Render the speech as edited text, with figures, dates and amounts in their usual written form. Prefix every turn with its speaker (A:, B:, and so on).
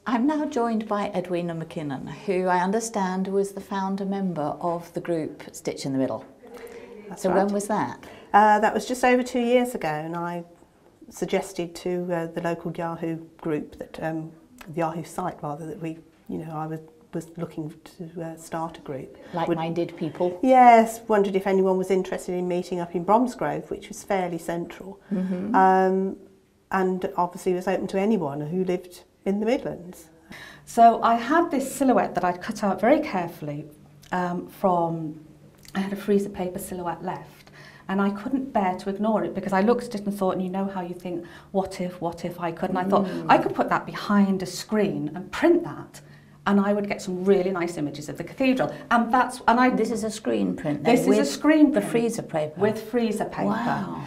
A: I'm now joined by Edwina McKinnon, who I understand was the founder member of the group Stitch in the Middle.
B: That's
A: so
B: right.
A: When was that?
B: That was just over 2 years ago, and I suggested to the local Yahoo group, that the Yahoo site rather, that I was looking to start a group.
A: Like-minded people?
B: Yes, wondered if anyone was interested in meeting up in Bromsgrove, which was fairly central, and obviously was open to anyone who lived in the Midlands.
C: So I had this silhouette that I'd cut out very carefully I had a freezer paper silhouette left, and I couldn't bear to ignore it, because I looked at it and thought, and you know how you think, what if I could? And I thought, I could put that behind a screen and print that, and I would get some really nice images of the cathedral.
A: This is a screen print then?
C: This is a screen print.
A: The freezer paper?
C: With freezer paper.
A: Wow.